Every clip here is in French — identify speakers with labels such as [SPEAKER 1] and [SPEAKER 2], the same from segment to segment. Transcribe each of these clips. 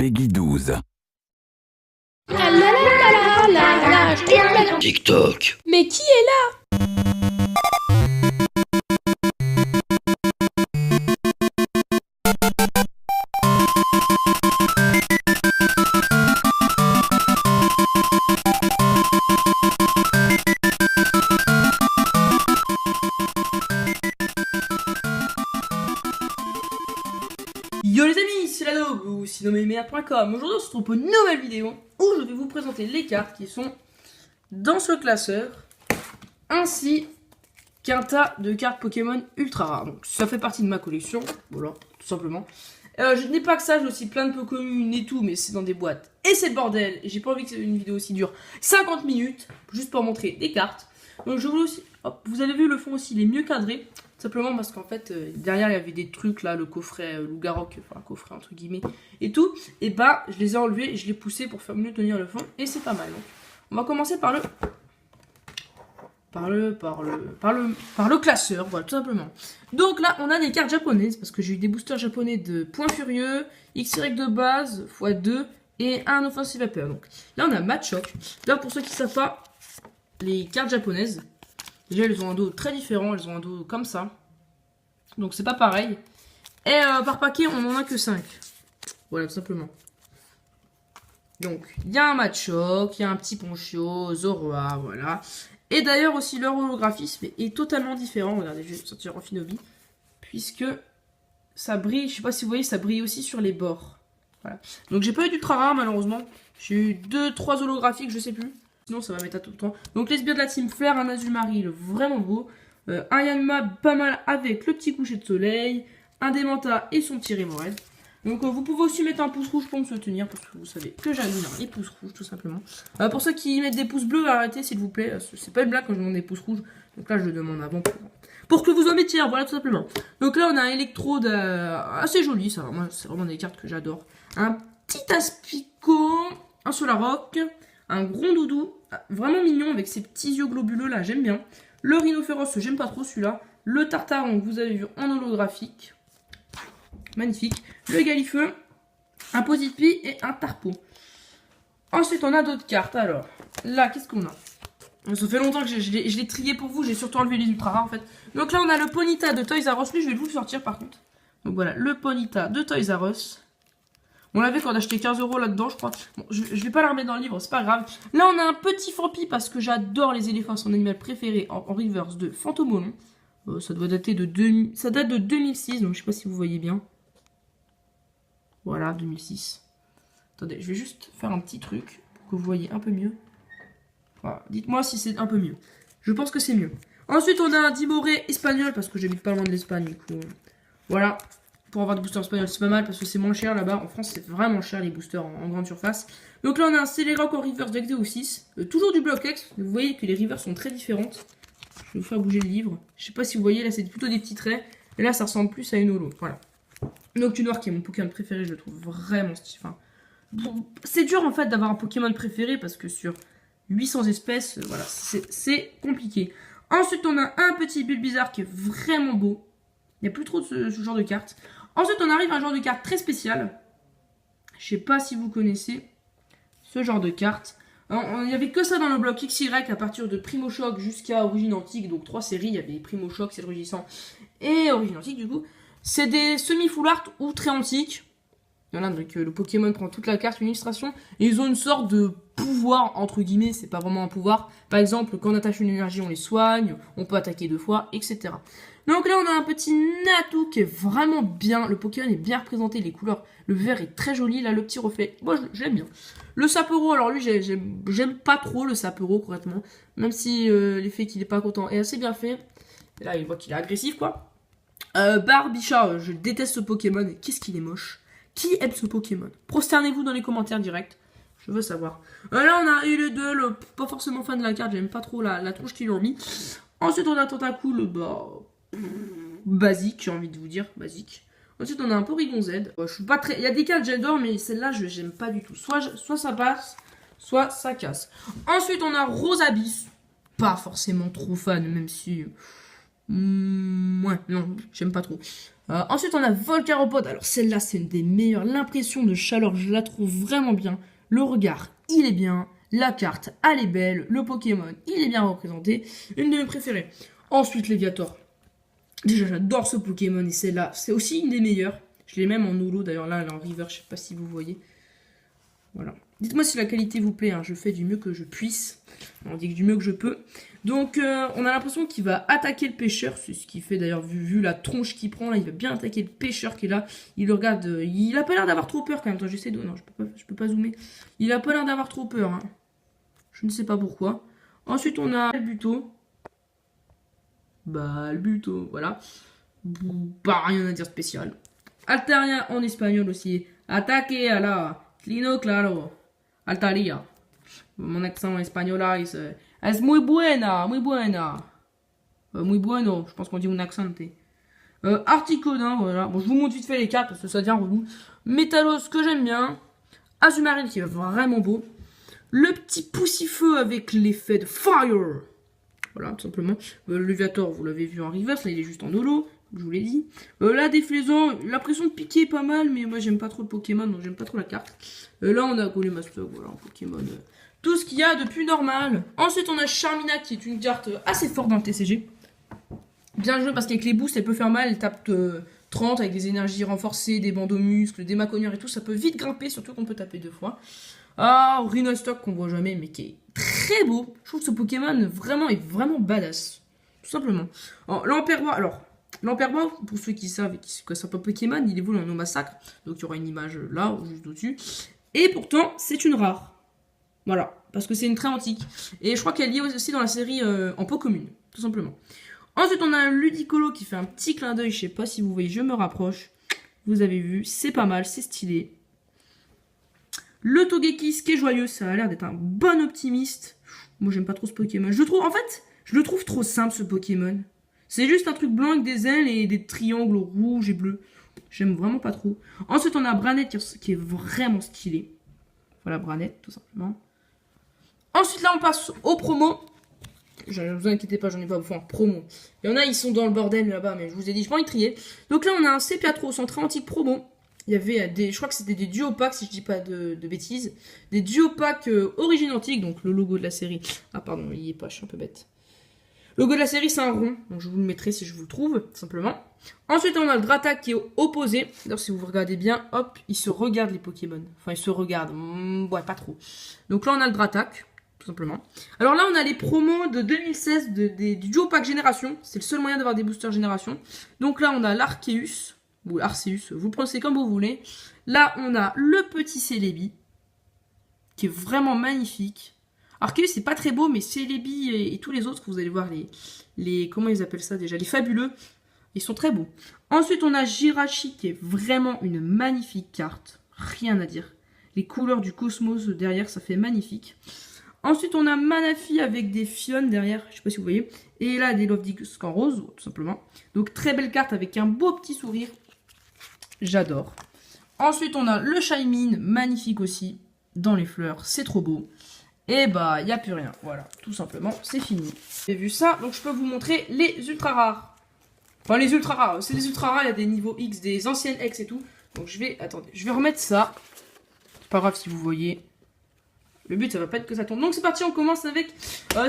[SPEAKER 1] Peggy 12.
[SPEAKER 2] TikTok.
[SPEAKER 3] Mais qui est là? Yo les amis, c'est Lado, ou sinon merde.com. Aujourd'hui on se retrouve pour une nouvelle vidéo où je vais vous présenter les cartes qui sont dans ce classeur, ainsi qu'un tas de cartes Pokémon ultra rares. Donc ça fait partie de ma collection, voilà, tout simplement. Je n'ai pas que ça, j'ai aussi plein de Pokémon et tout, mais c'est dans des boîtes. Et c'est le bordel, et j'ai pas envie que une vidéo aussi dure 50 minutes, juste pour montrer des cartes. Donc je voulais aussi, hop, vous avez vu le fond aussi, il est mieux cadré. Simplement parce qu'en fait, derrière il y avait des trucs là, le coffret Loup-Garou, enfin coffret entre guillemets, et tout. Et bah, je les ai enlevés et je les poussés pour faire mieux tenir le fond. Et c'est pas mal. Donc, on va commencer par le classeur, voilà, tout simplement. Donc là, on a des cartes japonaises, parce que j'ai eu des boosters japonais de Point Furieux, XY de base, x2, et un Offensive Vapeur. Donc là, on a Machoke. Là, pour ceux qui ne savent pas, les cartes japonaises, déjà, elles ont un dos très différent, elles ont un dos comme ça. Donc c'est pas pareil. Et par paquet, on en a que 5. Voilà, tout simplement. Donc, il y a un Machoke, il y a un petit Ponchio, Zoroa, voilà. Et d'ailleurs aussi, leur holographisme est totalement différent. Regardez, je vais sortir en Finobi. Puisque ça brille, je sais pas si vous voyez, ça brille aussi sur les bords. Voilà. Donc j'ai pas eu d'ultra rare malheureusement. J'ai eu 2-3 holographiques, je sais plus. Sinon ça va mettre à tout le temps. Donc les sbires de la team Flair, un Azumarill vraiment beau. Un Yanma pas mal avec le petit coucher de soleil. Un Démenta et son petit Remoraid. Donc vous pouvez aussi mettre un pouce rouge pour me soutenir. Parce que vous savez que j'adore les pouces rouges tout simplement. Pour ceux qui mettent des pouces bleus, arrêtez s'il vous plaît. C'est pas une blague quand je demande des pouces rouges. Donc là je le demande avant pour que vous en mettiez, voilà tout simplement. Donc là on a un électrode assez joli. Ça, moi c'est vraiment des cartes que j'adore. Un petit Aspico, un Solarock, un Grondoudou, vraiment mignon avec ses petits yeux globuleux là, j'aime bien. Le Rhinophéros, j'aime pas trop celui-là. Le Tartaron que vous avez vu en holographique, magnifique. Le Galifeu, un Posipi et un Tarpo. Ensuite on a d'autres cartes, alors là qu'est-ce qu'on a? Ça fait longtemps que je l'ai trié pour vous, j'ai surtout enlevé les ultra rares en fait. Donc là on a le Ponyta de Toys R Us, lui je vais vous le sortir par contre. Donc voilà, le Ponyta de Toys R Us. On l'avait quand on a acheté 15 € là-dedans, je crois. Bon, je vais pas la remettre dans le livre, c'est pas grave. Là, on a un petit Fampi parce que j'adore les éléphants, son animal préféré en reverse de Fantomolon. Ça doit dater ça date de 2006, donc je sais pas si vous voyez bien. Voilà, 2006. Attendez, je vais juste faire un petit truc pour que vous voyez un peu mieux. Voilà, dites-moi si c'est un peu mieux. Je pense que c'est mieux. Ensuite, on a un Dimoré espagnol parce que j'habite pas loin de l'Espagne, du coup. Voilà. Pour avoir des boosters espagnols, c'est pas mal parce que c'est moins cher là-bas. En France, c'est vraiment cher les boosters en grande surface. Donc là, on a un Celerock en reverse d'Exeo 6. Toujours du bloc X. Vous voyez que les rivers sont très différentes. Je vais vous faire bouger le livre. Je sais pas si vous voyez, là, c'est plutôt des petits traits. Et là, ça ressemble plus à une holo. Voilà. Noctunoir qui est mon Pokémon préféré, je le trouve vraiment stylé. Enfin, c'est dur en fait d'avoir un Pokémon préféré parce que sur 800 espèces, voilà, c'est compliqué. Ensuite, on a un petit Bulbizarre qui est vraiment beau. Il n'y a plus trop de ce genre de cartes. Ensuite, on arrive à un genre de carte très spécial. Je sais pas si vous connaissez ce genre de carte. Il n'y avait que ça dans le bloc XY à partir de Primo Choc jusqu'à Origine Antique. Donc 3 séries, il y avait Primo Choc, c'est le rugissant, et Origine Antique du coup. C'est des semi-full art ou très antiques. Voilà, donc le Pokémon prend toute la carte, une illustration, et ils ont une sorte de pouvoir, entre guillemets, c'est pas vraiment un pouvoir. Par exemple, quand on attache une énergie, on les soigne, on peut attaquer 2 fois, etc. Donc là, on a un petit Natu qui est vraiment bien, le Pokémon est bien représenté, les couleurs, le vert est très joli, là, le petit reflet, moi, j'aime bien. Le Sapero, alors lui, j'aime pas trop le Sapero, correctement, même si l'effet qu'il est pas content est assez bien fait. Et là, il voit qu'il est agressif, quoi. Barbicha, je déteste ce Pokémon, qu'est-ce qu'il est moche. Qui aime ce Pokémon? Prosternez-vous dans les commentaires direct. Je veux savoir. Là, on a eu les deux. Pas forcément fan de la carte. J'aime pas trop la tronche qu'ils ont mis. Ensuite, on a Tentacool. Basique, j'ai envie de vous dire. Basique. Ensuite, on a un Porygon Z. Je suis pas très... Il y a des cartes j'adore, mais celle-là, j'aime pas du tout. Soit ça passe, soit ça casse. Ensuite, on a Rosabyss. Pas forcément trop fan, même si... ouais, non, j'aime pas trop. Ensuite, on a Volcaropod. Alors, celle-là, c'est une des meilleures. L'impression de chaleur, je la trouve vraiment bien. Le regard, il est bien. La carte, elle est belle. Le Pokémon, il est bien représenté. Une de mes préférées. Ensuite, Léviator. Déjà, j'adore ce Pokémon et celle-là, c'est aussi une des meilleures. Je l'ai même en holo, d'ailleurs, là, elle est en river, je sais pas si vous voyez. Voilà. Dites-moi si la qualité vous plaît, hein. Je fais du mieux que je puisse. On dit que du mieux que je peux. Donc, on a l'impression qu'il va attaquer le pêcheur. C'est ce qu'il fait d'ailleurs, vu la tronche qu'il prend. Là, il va bien attaquer le pêcheur qui est là. Il le regarde. Il a pas l'air d'avoir trop peur quand même. Attends, j'essaie de. Non, je peux pas zoomer. Il a pas l'air d'avoir trop peur. Hein. Je ne sais pas pourquoi. Ensuite, on a Balbuto. Balbuto, voilà. Pas rien à dire spécial. Altaria en espagnol aussi. Ataque a la. Clino, claro. Altaria. Mon accent espagnol là, es muy buena, muy buena. Muy bueno, je pense qu'on dit un accent. Articodin, voilà. Bon, je vous montre vite fait les cartes parce que ça devient relou. Métalos que j'aime bien. Azumarill qui est vraiment beau. Le petit poussifeu avec l'effet de fire. Voilà, tout simplement. Le Viator, vous l'avez vu en reverse, là il est juste en holo. Je vous l'ai dit. Là, des flaisons, l'impression de piquer est pas mal, mais moi j'aime pas trop le Pokémon, donc j'aime pas trop la carte. Là, on a Golemaster, voilà, un Pokémon. Tout ce qu'il y a de plus normal. Ensuite, on a Charmina qui est une carte assez forte dans le TCG. Bien joué parce qu'avec les boosts, elle peut faire mal. Elle tape 30 avec des énergies renforcées, des bandeaux muscles, des maconières et tout. Ça peut vite grimper, surtout qu'on peut taper 2 fois. Ah, Rhinostock qu'on voit jamais, mais qui est très beau. Je trouve que ce Pokémon est vraiment badass. Tout simplement. L'Emperrois, alors. L'Emperrois, pour ceux qui savent que c'est pas Pokémon, il évolue en massacre. Donc il y aura une image là, juste au-dessus. Et pourtant, c'est une rare. Voilà, parce que c'est une très antique. Et je crois qu'elle est liée aussi dans la série en pot commune, tout simplement. Ensuite, on a un Ludicolo qui fait un petit clin d'œil. Je sais pas si vous voyez, je me rapproche. Vous avez vu, c'est pas mal, c'est stylé. Le Togekiss qui est joyeux, ça a l'air d'être un bon optimiste. Moi, j'aime pas trop ce Pokémon. Je le trouve trop simple, ce Pokémon. C'est juste un truc blanc avec des ailes et des triangles rouges et bleus. J'aime vraiment pas trop. Ensuite, on a Branette qui est vraiment stylé. Voilà, Branette, tout simplement. Ensuite, là, on passe aux promos. Ne vous inquiétez pas, j'en ai pas beaucoup en promo. Il y en a, ils sont dans le bordel là-bas, mais je vous ai dit, je vais y trier. Donc là, on a un Sepiatro centré antique promo. Il y avait je crois que c'était des duo packs, si je dis pas de bêtises. Des duo packs origine antique, donc le logo de la série. Ah, pardon, il y est pas, je suis un peu bête. Le logo de la série, c'est un rond. Donc, je vous le mettrai si je vous le trouve, tout simplement. Ensuite, on a le Gratak qui est opposé. Alors, si vous regardez bien, hop, ils se regardent les Pokémon. Enfin, ils se regardent. Ouais, pas trop. Donc là, on a le Gratak, tout simplement. Alors là, on a les promos de 2016 du duo pack génération. C'est le seul moyen d'avoir des boosters génération. Donc là, on a l'Arceus. Ou Arceus, vous pensez comme vous voulez. Là, on a le petit Celebi. Qui est vraiment magnifique. Arceus, c'est pas très beau, mais Celebi et tous les autres, vous allez voir les comment ils appellent ça déjà, les fabuleux, ils sont très beaux. Ensuite, on a Jirachi qui est vraiment une magnifique carte, rien à dire. Les couleurs du cosmos derrière, ça fait magnifique. Ensuite, on a Manafi avec des Fionnes derrière, je sais pas si vous voyez. Et là, des Love Disc en rose, tout simplement. Donc, très belle carte avec un beau petit sourire. J'adore. Ensuite, on a le Shaymin, magnifique aussi, dans les fleurs, c'est trop beau. Et bah, il n'y a plus rien. Voilà, tout simplement, c'est fini. J'ai vu ça, donc je peux vous montrer les ultra rares. Enfin, les ultra rares. C'est les ultra rares, il y a des niveaux X, des anciennes X et tout. Donc je vais, attendez, je vais remettre ça. C'est pas grave si vous voyez. Le but, ça va pas être que ça tombe. Donc c'est parti, on commence avec...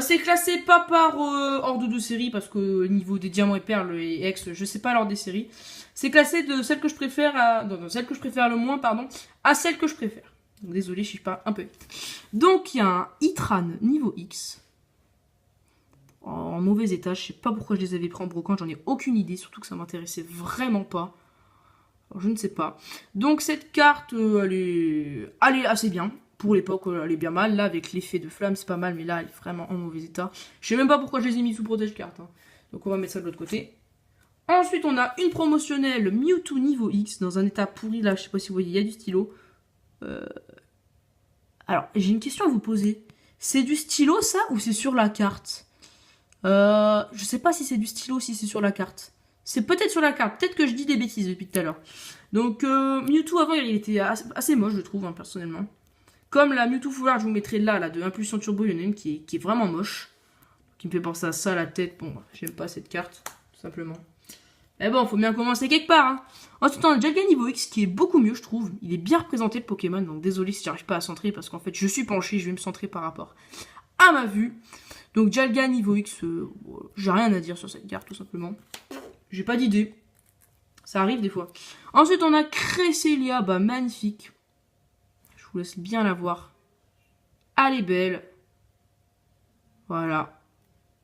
[SPEAKER 3] c'est classé pas par ordre de série, parce que niveau des diamants et perles et X, je sais pas l'ordre des séries. C'est classé de celle que je préfère à... Non, celle que je préfère le moins, pardon, à celle que je préfère. Donc, désolé, je suis pas un peu vite. Donc, il y a un Itran niveau X. En mauvais état. Je sais pas pourquoi je les avais pris en brocante. J'en ai aucune idée. Surtout que ça m'intéressait vraiment pas. Alors, je ne sais pas. Donc, cette carte, elle est assez bien. Pour l'époque, elle est bien mal. Là, avec l'effet de flamme, c'est pas mal. Mais là, elle est vraiment en mauvais état. Je sais même pas pourquoi je les ai mis sous protège carte. Hein. Donc, on va mettre ça de l'autre côté. Ensuite, on a une promotionnelle Mewtwo niveau X. Dans un état pourri. Là, je sais pas si vous voyez, il y a du stylo. Alors, j'ai une question à vous poser. C'est du stylo, ça, ou c'est sur la carte? Je sais pas si c'est du stylo ou si c'est sur la carte. C'est peut-être sur la carte. Peut-être que je dis des bêtises depuis tout à l'heure. Donc, Mewtwo, avant, il était assez moche, je trouve, hein, personnellement. Comme la Mewtwo Full Art, je vous mettrai là, de Impulsion Turbo, il y en a une qui est vraiment moche. Qui me fait penser à ça, la tête. Bon, j'aime pas cette carte, tout simplement. Mais bon, faut bien commencer quelque part. Hein. Ensuite, on a Jalga niveau X qui est beaucoup mieux, je trouve. Il est bien représenté le Pokémon, donc désolé si j'arrive pas à centrer parce qu'en fait, je suis penché, je vais me centrer par rapport à ma vue. Donc, Jalga niveau X, j'ai rien à dire sur cette carte, tout simplement. J'ai pas d'idée. Ça arrive des fois. Ensuite, on a Cresselia, bah magnifique. Je vous laisse bien la voir. Elle est belle. Voilà.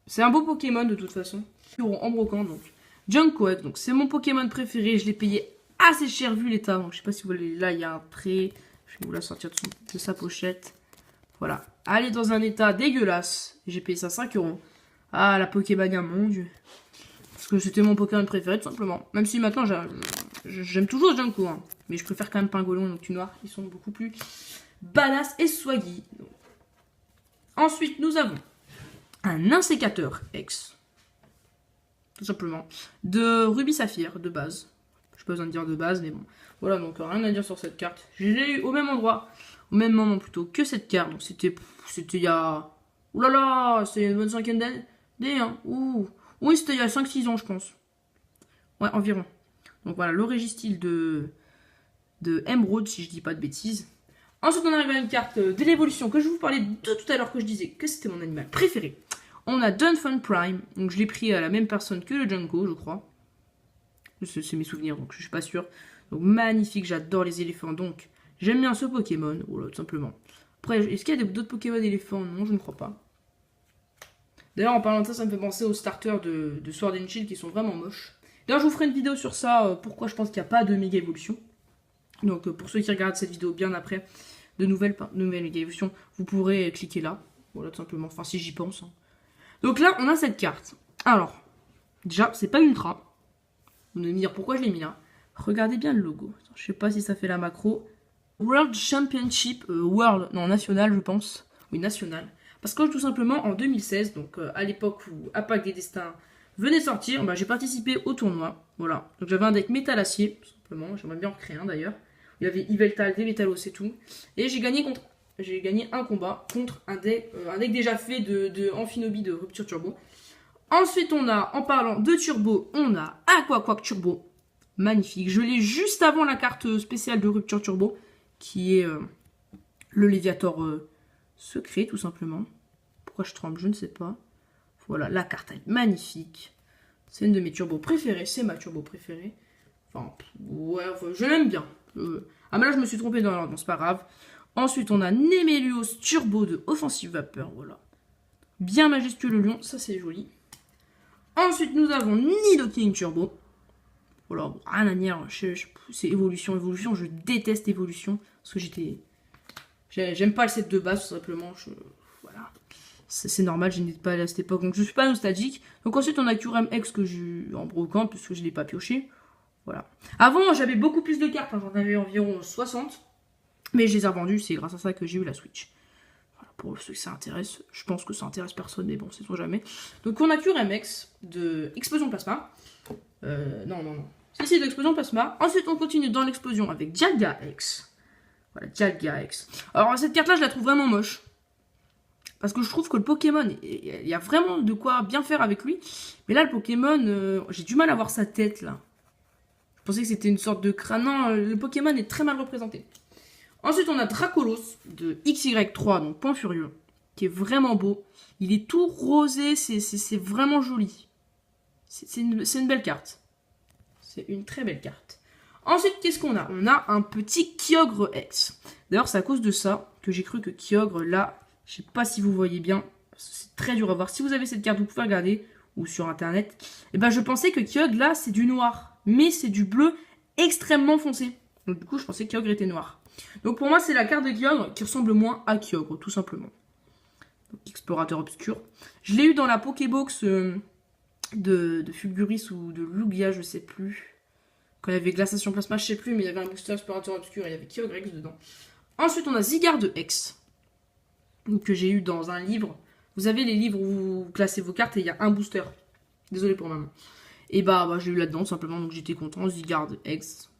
[SPEAKER 3] C'est un beau Pokémon de toute façon. En brocante, donc. Junko, donc c'est mon Pokémon préféré. Je l'ai payé assez cher vu l'état. Donc je sais pas si vous voulez. Là, il y a un trait. Je vais vous la sortir de sa pochette. Voilà. Elle est dans un état dégueulasse. J'ai payé ça 5 €. Ah, la Pokébania, mon dieu. Parce que c'était mon Pokémon préféré, tout simplement. Même si maintenant, j'aime toujours Junko. Hein. Mais je préfère quand même Pingolon et Noctunoir. Ils sont beaucoup plus badass et swaggy. Donc. Ensuite, nous avons un insécateur X. Tout simplement. De Ruby Saphir, de base. Je n'ai pas besoin de dire de base, mais bon. Voilà, donc rien à dire sur cette carte. Je l'ai eu au même endroit, au même moment plutôt, que cette carte. Donc c'était il y a... Ouh là là, c'est une bonne cinquième d'année. Hein. Ouh. Oui, c'était il y a 5-6 ans, je pense. Ouais, environ. Donc voilà, le Régistyle de Emerald, si je dis pas de bêtises. Ensuite, on arrive à une carte de l'évolution que je vous parlais de tout à l'heure, que je disais que c'était mon animal préféré. On a Dunfun Prime, donc je l'ai pris à la même personne que le Junko, je crois. C'est mes souvenirs, donc je suis pas sûre. Donc magnifique, j'adore les éléphants, donc j'aime bien ce Pokémon, voilà, tout simplement. Après, est-ce qu'il y a d'autres Pokémon éléphants? Non, je ne crois pas. D'ailleurs, en parlant de ça, ça me fait penser aux starters de Sword and Shield qui sont vraiment moches. D'ailleurs, je vous ferai une vidéo sur ça, pourquoi je pense qu'il n'y a pas de méga évolution. Donc pour ceux qui regardent cette vidéo bien après, de nouvelles méga évolutions, vous pourrez cliquer là. Voilà, tout simplement, enfin si j'y pense. Hein. Donc là, on a cette carte. Alors, déjà, c'est pas ultra. Vous allez me dire pourquoi je l'ai mis là. Regardez bien le logo. Je sais pas si ça fait la macro. World Championship, national, je pense. Oui, national. Parce que tout simplement, en 2016, donc à l'époque où Attaque des Destins venait sortir, bah, j'ai participé au tournoi. Voilà. Donc j'avais un deck métal acier, tout simplement. J'aimerais bien en créer un d'ailleurs. Il y avait Yveltal, Démétalos et tout. Et j'ai gagné un combat contre un deck déjà fait de Amphinobi de Rupture Turbo. Ensuite, on a, en parlant de Turbo, on a Aquaquack Turbo. Magnifique. Je l'ai juste avant la carte spéciale de Rupture Turbo, qui est le Léviator secret, tout simplement. Pourquoi je tremble, je ne sais pas. Voilà, la carte elle est magnifique. C'est une de mes turbos préférées, c'est ma turbo préférée. Enfin, ouais, je l'aime bien. Ah, mais là, je me suis trompée dans l'ordre, c'est pas grave. Ensuite, on a Nemelios Turbo de Offensive Vapeur, voilà. Bien majestueux le lion, ça c'est joli. Ensuite, nous avons Nidoking Turbo. Voilà, rien à dire, c'est évolution, je déteste évolution. Parce que j'aime pas le set de base, tout simplement. Voilà. C'est normal, je n'étais pas à cette époque, donc je suis pas nostalgique. Donc ensuite, on a Kyurem X que j'ai eu en brocante, puisque je l'ai pas pioché. Voilà. Avant, j'avais beaucoup plus de cartes, hein, j'en avais environ 60. Mais je les ai revendues, c'est grâce à ça que j'ai eu la Switch. Voilà, pour ceux que ça intéresse, je pense que ça intéresse personne, mais bon, c'est trop jamais. Donc on a Kyurem X de Explosion Plasma. Non. C'est de l'Explosion Plasma. Ensuite, on continue dans l'explosion avec Jalga X. Voilà, Jalga X. Alors, cette carte-là, je la trouve vraiment moche. Parce que je trouve que le Pokémon, il y a vraiment de quoi bien faire avec lui. Mais là, le Pokémon, j'ai du mal à voir sa tête, là. Je pensais que c'était une sorte de crâne. Non, le Pokémon est très mal représenté. Ensuite, on a Dracolos de XY3, donc Point Furieux, qui est vraiment beau. Il est tout rosé, c'est vraiment joli. C'est une belle carte. C'est une très belle carte. Ensuite, qu'est-ce qu'on a? On a un petit Kyogre X. D'ailleurs, c'est à cause de ça que j'ai cru que Kyogre, là, je sais pas si vous voyez bien, c'est très dur à voir. Si vous avez cette carte, vous pouvez regarder, ou sur internet. Et ben, je pensais que Kyogre, là, c'est du noir. Mais c'est du bleu extrêmement foncé. Donc, du coup, je pensais que Kyogre était noir. Donc, pour moi, c'est la carte de Kyogre qui ressemble moins à Kyogre, tout simplement. Donc, Explorateur Obscur. Je l'ai eu dans la Pokébox de Fulguris ou de Lugia, je sais plus. Quand il y avait Glaciation Plasma, je sais plus, mais il y avait un booster Explorateur Obscur et il y avait Kyogre X dedans. Ensuite, on a Zygarde X, que j'ai eu dans un livre. Vous avez les livres où vous classez vos cartes et il y a un booster. Désolé pour maman. Et bah j'ai eu là-dedans, simplement, donc j'étais content. Zygarde X.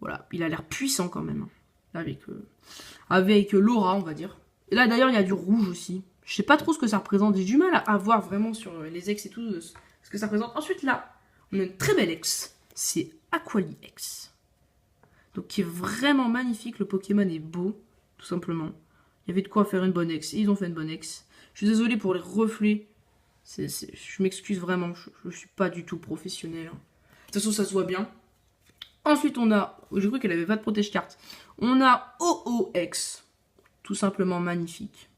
[SPEAKER 3] Voilà, il a l'air puissant quand même. Avec l'aura, on va dire. Et là, d'ailleurs, il y a du rouge aussi. Je sais pas trop ce que ça représente. J'ai du mal à voir vraiment sur les X et tout ce que ça représente. Ensuite, là, On a une très belle ex. C'est Aquali X. Donc qui est vraiment magnifique. Le Pokémon est beau, tout simplement. Il y avait de quoi faire une bonne ex. Et ils ont fait une bonne ex. Je suis désolé pour les reflets. Je m'excuse vraiment. Je ne suis pas du tout professionnel. De toute façon, ça se voit bien. Ensuite, on a... J'ai cru qu'elle avait pas de protège-carte. On a OOX. Tout simplement magnifique.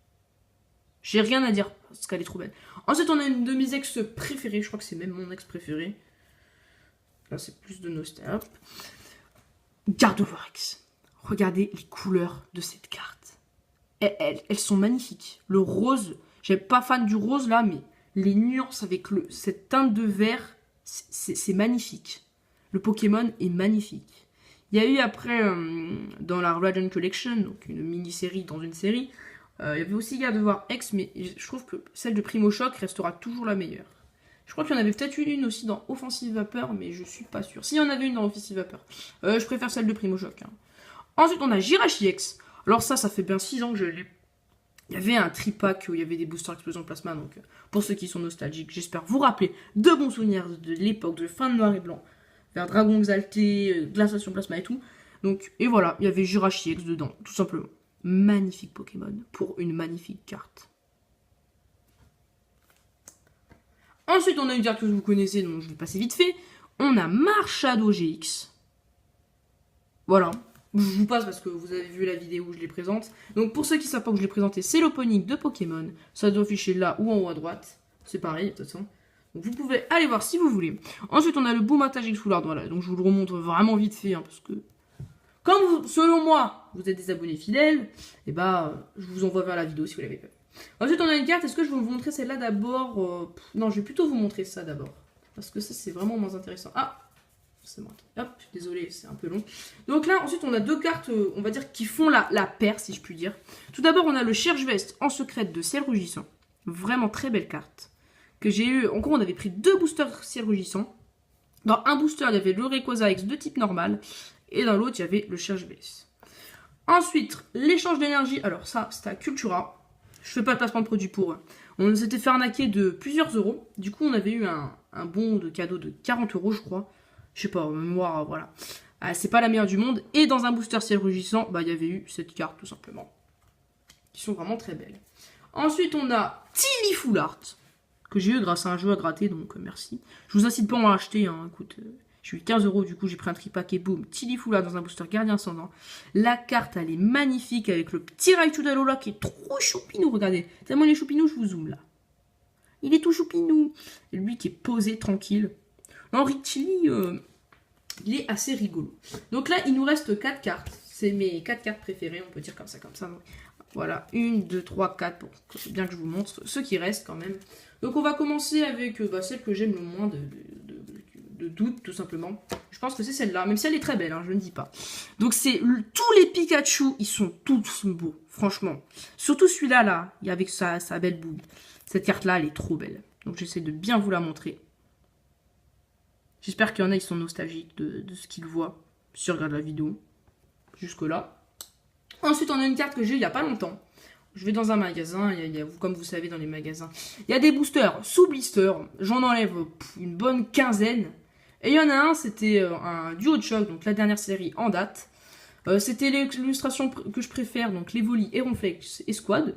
[SPEAKER 3] J'ai rien à dire parce qu'elle est trop belle. Ensuite, on a une de mes ex préférées. Je crois que c'est même mon ex préféré. Là, c'est plus de nostalgie. Gardevoir X. Regardez les couleurs de cette carte. Elles sont magnifiques. Le rose, j'ai pas fan du rose là, mais les nuances avec cette teinte de vert, c'est magnifique. Le Pokémon est magnifique. Il y a eu après, dans la Radiant Collection, donc une mini-série dans une série, il y avait aussi Gardevoir X, mais je trouve que celle de Primo Choc restera toujours la meilleure. Je crois qu'il y en avait peut-être une aussi dans Offensive Vapeur, mais je suis pas sûre. S'il y en avait une dans Offensive Vapeur, je préfère celle de Primo Choc. Hein. Ensuite, on a Jirachi X. Alors ça fait bien 6 ans que je l'ai. Il y avait un tripack où il y avait des boosters explosion plasma, donc pour ceux qui sont nostalgiques, j'espère vous rappeler de bons souvenirs de l'époque de fin de Noir et Blanc, vers Dragon Exalté, Glaciation Plasma et tout. Donc, et voilà, il y avait Jirachi X dedans, tout simplement. Magnifique Pokémon pour une magnifique carte. Ensuite, on a une carte que vous connaissez, donc je vais passer vite fait. On a Marshado GX. Voilà. Je vous passe parce que vous avez vu la vidéo où je les présente. Donc pour ceux qui ne savent pas que je l'ai présenté, c'est l'opening de Pokémon. Ça doit afficher là ou en haut à droite. C'est pareil, de toute façon. Donc vous pouvez aller voir si vous voulez. Ensuite, on a le Boom Attack X Foulard. Voilà, donc je vous le remontre vraiment vite fait. Hein, parce que, comme vous, selon moi, vous êtes des abonnés fidèles, et bah, je vous envoie vers la vidéo si vous l'avez fait. Ensuite, on a une carte. Est-ce que je vais vous montrer celle-là d'abord Non, je vais plutôt vous montrer ça d'abord. Parce que ça, c'est vraiment moins intéressant. Ah, c'est moi. Hop, désolé, c'est un peu long. Donc là, ensuite, on a deux cartes, on va dire, qui font la paire, si je puis dire. Tout d'abord, on a le Cherche-Veste en secrète de Ciel Rugissant. Vraiment très belle carte. Que j'ai eu. En gros, on avait pris 2 boosters Ciel Rugissant. Dans un booster, il y avait le Rayquaza X de type normal. Et dans l'autre, il y avait le Cherche-Veste. Ensuite, l'échange d'énergie. Alors ça, c'était à Cultura. Je fais pas de placement de produit pour eux. On s'était fait arnaquer de plusieurs euros. Du coup, on avait eu un bon de cadeau de 40 euros, je crois. Je sais pas, mémoire, voilà. C'est pas la meilleure du monde. Et dans un booster Ciel Rugissant, bah, il y avait eu cette carte, tout simplement. Qui sont vraiment très belles. Ensuite, on a Tilly Full Art. Que j'ai eu grâce à un jeu à gratter, donc merci. Je vous incite pas à en acheter, hein. Écoute, j'ai eu 15 euros, du coup, j'ai pris un tripack et boum. Tilly Full Art dans un booster Gardien Ascendant. La carte, elle est magnifique avec le petit Raichu d'Alola qui est trop choupinou. Regardez, tellement il est choupinou, je vous zoome là. Il est tout choupinou. Et lui qui est posé, tranquille. Henri Tilly, il est assez rigolo. Donc là, il nous reste 4 cartes. C'est mes 4 cartes préférées, on peut dire comme ça, comme ça. Donc, voilà, 1, 2, 3, 4. Bon, c'est bien que je vous montre ceux qui restent quand même. Donc on va commencer avec celle que j'aime le moins de doute, tout simplement. Je pense que c'est celle-là, même si elle est très belle, hein, je ne dis pas. Donc c'est tous les Pikachu, ils sont tous beaux, franchement. Surtout celui-là, là, avec sa belle boule. Cette carte-là, elle est trop belle. Donc j'essaie de bien vous la montrer. J'espère qu'il y en a qui sont nostalgiques de ce qu'ils voient si ils regardent la vidéo. Jusque-là. Ensuite, on a une carte que j'ai eu il n'y a pas longtemps. Je vais dans un magasin, comme vous savez dans les magasins, il y a des boosters sous blister. J'en enlève une bonne quinzaine. Et il y en a un, c'était un duo de choc, donc la dernière série en date. C'était l'illustration que je préfère, donc l'Evoli, Aeronflex et Squad.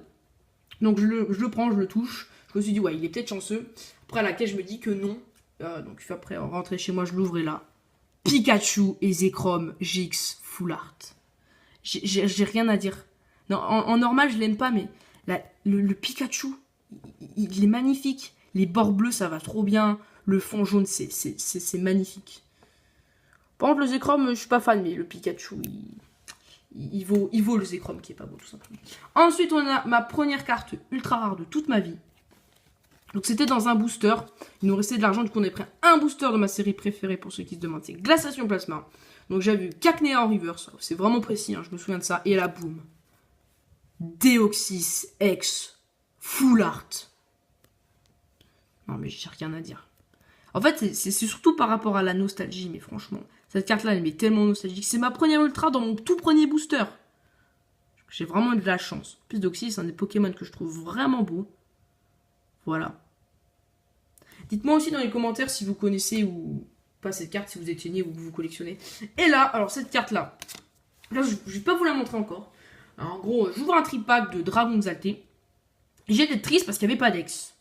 [SPEAKER 3] Donc je le prends, je le touche. Je me suis dit, ouais, il est peut-être chanceux. Après, à laquelle je me dis que non. Donc après rentrer chez moi, je l'ouvrais là. Pikachu et Zekrom GX Full Art. J'ai rien à dire. Non, en normal, je l'aime pas, mais le Pikachu, il est magnifique. Les bords bleus, ça va trop bien. Le fond jaune, c'est magnifique. Par contre, le Zekrom, je suis pas fan, mais le Pikachu, il vaut le Zekrom qui est pas beau, tout simplement. Ensuite, on a ma première carte ultra rare de toute ma vie. Donc c'était dans un booster. Il nous restait de l'argent, du coup on a pris un booster de ma série préférée pour ceux qui se demandent. C'est Glaciation Plasma. Donc j'avais eu Cacnea en reverse. C'est vraiment précis, hein, je me souviens de ça. Et là, boum. Deoxys X Full Art. Non mais j'ai rien à dire. En fait, c'est surtout par rapport à la nostalgie, mais franchement, cette carte-là, elle m'est tellement nostalgique. C'est ma première ultra dans mon tout premier booster. J'ai vraiment eu de la chance. En plus, Deoxys, c'est un des Pokémon que je trouve vraiment beau. Voilà. Dites-moi aussi dans les commentaires si vous connaissez ou pas cette carte, si vous éteignez ou vous collectionnez. Et là, alors cette carte-là, là je vais pas vous la montrer encore. Alors, en gros, j'ouvre un tripack de Dragon Exalté. J'ai été triste parce qu'il n'y avait pas d'ex.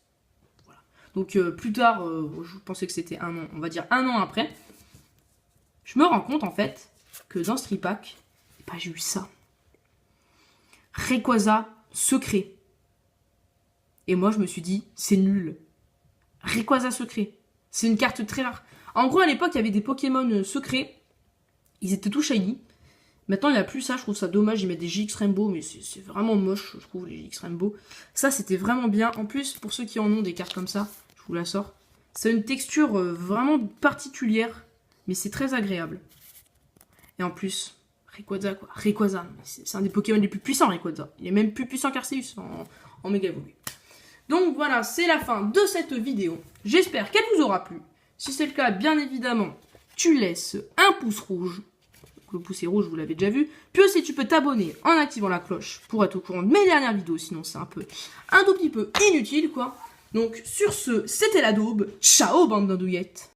[SPEAKER 3] Voilà. Donc plus tard, je pensais que c'était un an, on va dire un an après. Je me rends compte en fait que dans ce tripack, bah, j'ai eu ça. Rayquaza secret. Et moi je me suis dit, c'est nul. Rayquaza secret. C'est une carte très rare. En gros, à l'époque, il y avait des Pokémon secrets. Ils étaient tout shiny. Maintenant, il n'y a plus ça. Je trouve ça dommage. Ils mettent des GX Rainbow, mais c'est vraiment moche, je trouve, les GX Rainbow. Ça, c'était vraiment bien. En plus, pour ceux qui en ont des cartes comme ça, je vous la sors. C'est une texture vraiment particulière, mais c'est très agréable. Et en plus, Rayquaza, quoi. Rayquaza, c'est un des Pokémon les plus puissants, Rayquaza. Il est même plus puissant qu'Arceus en Méga Evolue. Donc voilà, c'est la fin de cette vidéo. J'espère qu'elle vous aura plu. Si c'est le cas, bien évidemment, tu laisses un pouce rouge. Le pouce est rouge, vous l'avez déjà vu. Puis aussi, tu peux t'abonner en activant la cloche pour être au courant de mes dernières vidéos. Sinon, c'est un tout petit peu inutile, quoi. Donc, sur ce, c'était la daube. Ciao, bande d'andouillettes.